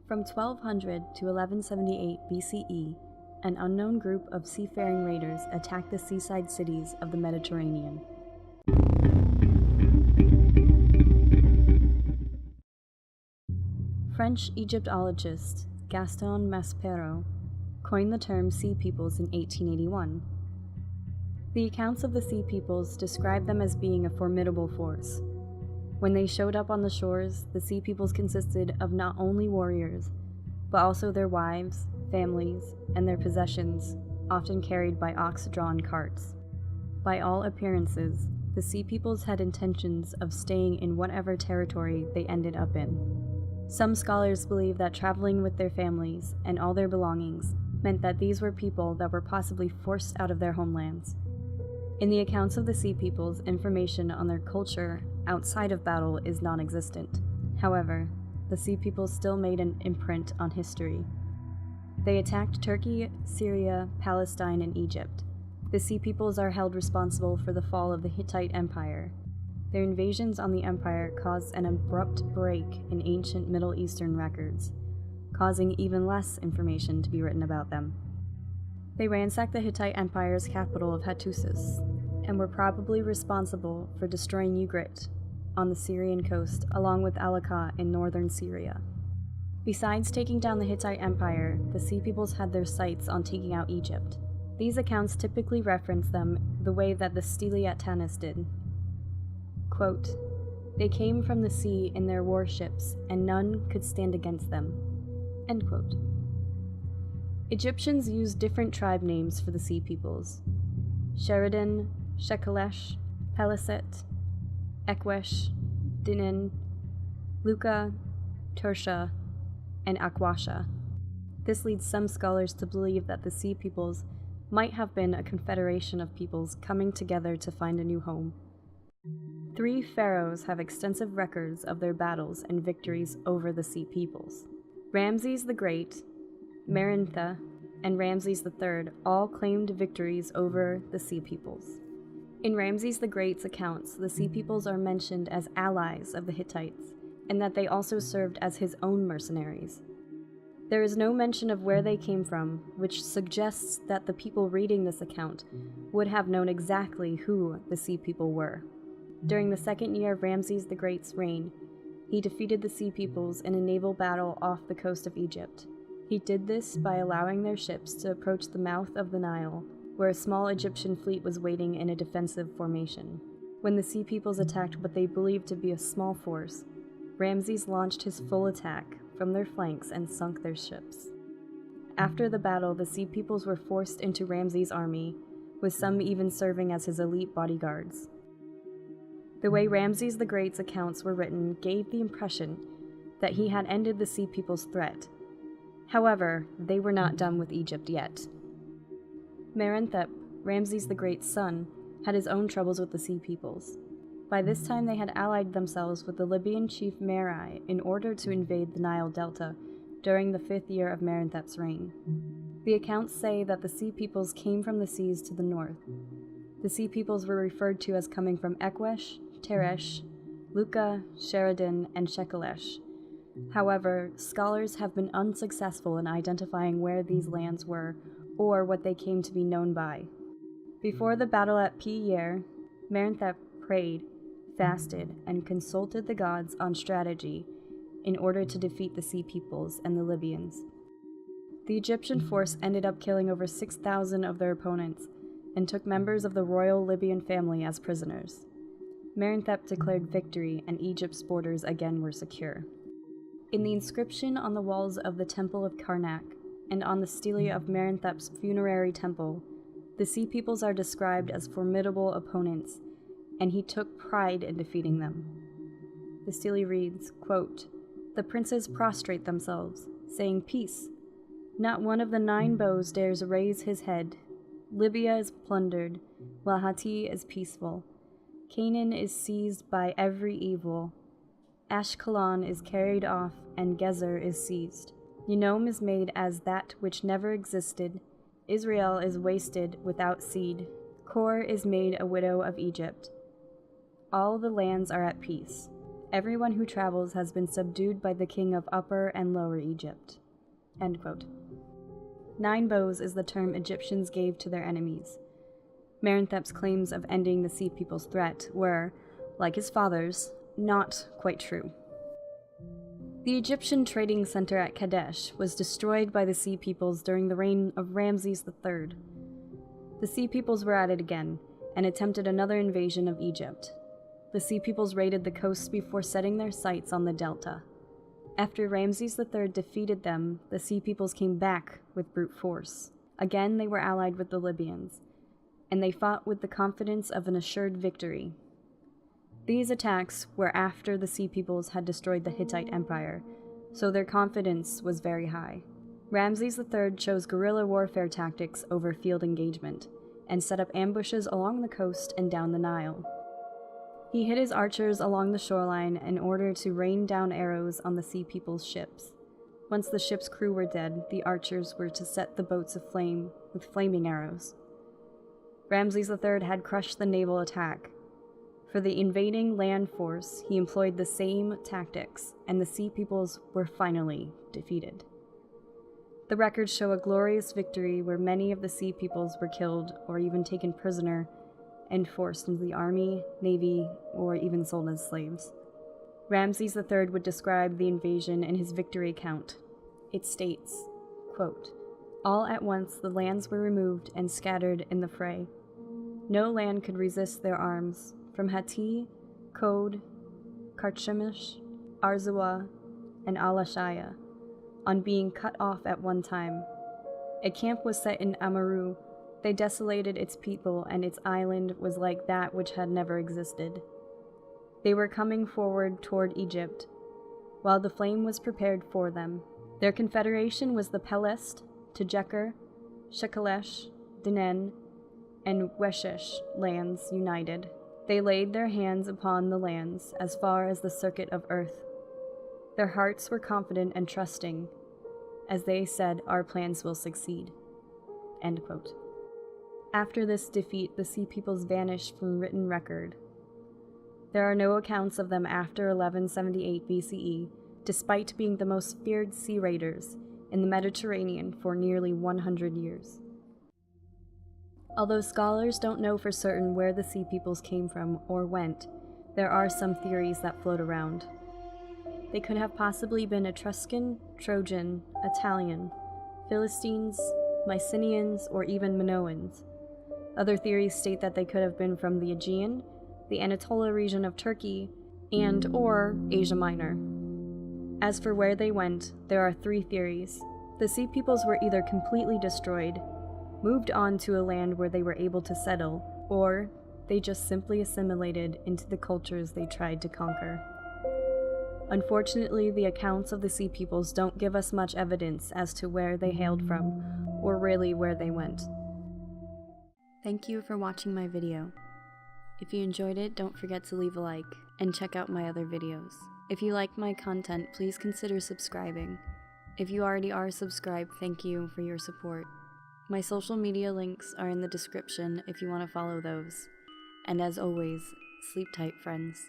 From 1200 to 1178 BCE, an unknown group of seafaring raiders attacked the seaside cities of the Mediterranean. French Egyptologist Gaston Maspero coined the term Sea Peoples in 1881. The accounts of the Sea Peoples describe them as being a formidable force. When they showed up on the shores, the Sea Peoples consisted of not only warriors, but also their wives, families, and their possessions, often carried by ox-drawn carts. By all appearances, the Sea Peoples had intentions of staying in whatever territory they ended up in. Some scholars believe that traveling with their families and all their belongings meant that these were people that were possibly forced out of their homelands. In the accounts of the Sea Peoples, information on their culture outside of battle is non-existent. However, the Sea Peoples still made an imprint on history. They attacked Turkey, Syria, Palestine, and Egypt. The Sea Peoples are held responsible for the fall of the Hittite Empire. Their invasions on the empire caused an abrupt break in ancient Middle Eastern records, causing even less information to be written about them. They ransacked the Hittite Empire's capital of Hattusis, and were probably responsible for destroying Ugarit on the Syrian coast, along with Alaka in northern Syria. Besides taking down the Hittite Empire, the Sea Peoples had their sights on taking out Egypt. These accounts typically reference them the way that the Stele at Tanis did. Quote, "They came from the sea in their warships, and none could stand against them." End quote. Egyptians used different tribe names for the Sea Peoples: Sheridan, Shekelesh, Peliset, Ekwesh, Dinin, Luka, Tursha, and Akwasha. This leads some scholars to believe that the Sea Peoples might have been a confederation of peoples coming together to find a new home. 3 pharaohs have extensive records of their battles and victories over the Sea Peoples. Ramses the Great, Merintha, and Ramses III all claimed victories over the Sea Peoples. In Ramses the Great's accounts, the Sea Peoples are mentioned as allies of the Hittites, and that they also served as his own mercenaries. There is no mention of where they came from, which suggests that the people reading this account would have known exactly who the Sea People were. During the second year of Ramses the Great's reign, he defeated the Sea Peoples in a naval battle off the coast of Egypt. He did this by allowing their ships to approach the mouth of the Nile, where a small Egyptian fleet was waiting in a defensive formation. When the Sea Peoples attacked what they believed to be a small force, Ramses launched his full attack from their flanks and sunk their ships. After the battle, the Sea Peoples were forced into Ramses' army, with some even serving as his elite bodyguards. The way Ramses the Great's accounts were written gave the impression that he had ended the Sea Peoples' threat. However, they were not done with Egypt yet. Merenthep, Ramses the Great's son, had his own troubles with the Sea Peoples. By this time they had allied themselves with the Libyan chief Merai in order to invade the Nile Delta during the 5th year of Merenthep's reign. The accounts say that the Sea Peoples came from the seas to the north. The Sea Peoples were referred to as coming from Ekwesh, Teresh, Luka, Sheridan, and Shekelesh. However, scholars have been unsuccessful in identifying where these lands were or what they came to be known by. Before the battle at Pi-Yer, Merenthep prayed, fasted, and consulted the gods on strategy in order to defeat the Sea Peoples and the Libyans. The Egyptian force ended up killing over 6,000 of their opponents and took members of the royal Libyan family as prisoners. Merenthep declared victory, and Egypt's borders again were secure. In the inscription on the walls of the Temple of Karnak and on the stele of Merenthep's funerary temple, the Sea Peoples are described as formidable opponents, and he took pride in defeating them. The stele reads, quote, "The princes prostrate themselves, saying, 'Peace. Not one of the 9 bows dares raise his head. Libya is plundered, while Hatti is peaceful. Canaan is seized by every evil. Ashkelon is carried off, and Gezer is seized. Unom is made as that which never existed. Israel is wasted without seed. Kor is made a widow of Egypt. All the lands are at peace. Everyone who travels has been subdued by the king of Upper and Lower Egypt." End quote. 9 bows is the term Egyptians gave to their enemies. Merenthep's claims of ending the Sea People's threat were, like his father's, not quite true. The Egyptian trading center at Kadesh was destroyed by the Sea Peoples during the reign of Ramses III. The Sea Peoples were at it again, and attempted another invasion of Egypt. The Sea Peoples raided the coast before setting their sights on the delta. After Ramses III defeated them, the Sea Peoples came back with brute force. Again, they were allied with the Libyans, and they fought with the confidence of an assured victory. These attacks were after the Sea Peoples had destroyed the Hittite Empire, so their confidence was very high. Ramses III chose guerrilla warfare tactics over field engagement, and set up ambushes along the coast and down the Nile. He hid his archers along the shoreline in order to rain down arrows on the Sea People's ships. Once the ship's crew were dead, the archers were to set the boats aflame with flaming arrows. Ramses III had crushed the naval attack. For the invading land force, he employed the same tactics, and the Sea Peoples were finally defeated. The records show a glorious victory where many of the Sea Peoples were killed or even taken prisoner and forced into the army, navy, or even sold as slaves. Ramses III would describe the invasion in his victory account. It states, quote, "All at once the lands were removed and scattered in the fray. No land could resist their arms, from Hatti, Kod, Karchemish, Arzua, and Alashaya, on being cut off at one time. A camp was set in Amaru. They desolated its people, and its island was like that which had never existed. They were coming forward toward Egypt, while the flame was prepared for them. Their confederation was the Pelest, Tejeker, Shekelesh, Dinen, and Weshesh lands united. They laid their hands upon the lands as far as the circuit of earth. Their hearts were confident and trusting, as they said, 'Our plans will succeed.'" End quote. After this defeat, the Sea Peoples vanished from written record. There are no accounts of them after 1178 BCE, despite being the most feared sea raiders in the Mediterranean for nearly 100 years. Although scholars don't know for certain where the Sea Peoples came from or went, there are some theories that float around. They could have possibly been Etruscan, Trojan, Italian, Philistines, Mycenaeans, or even Minoans. Other theories state that they could have been from the Aegean, the Anatolia region of Turkey, and/or Asia Minor. As for where they went, there are 3 theories. The Sea Peoples were either completely destroyed, moved on to a land where they were able to settle, or they just simply assimilated into the cultures they tried to conquer. Unfortunately, the accounts of the Sea Peoples don't give us much evidence as to where they hailed from, or really where they went. Thank you for watching my video. If you enjoyed it, don't forget to leave a like, and check out my other videos. If you like my content, please consider subscribing. If you already are subscribed, thank you for your support. My social media links are in the description if you want to follow those. And as always, sleep tight, friends.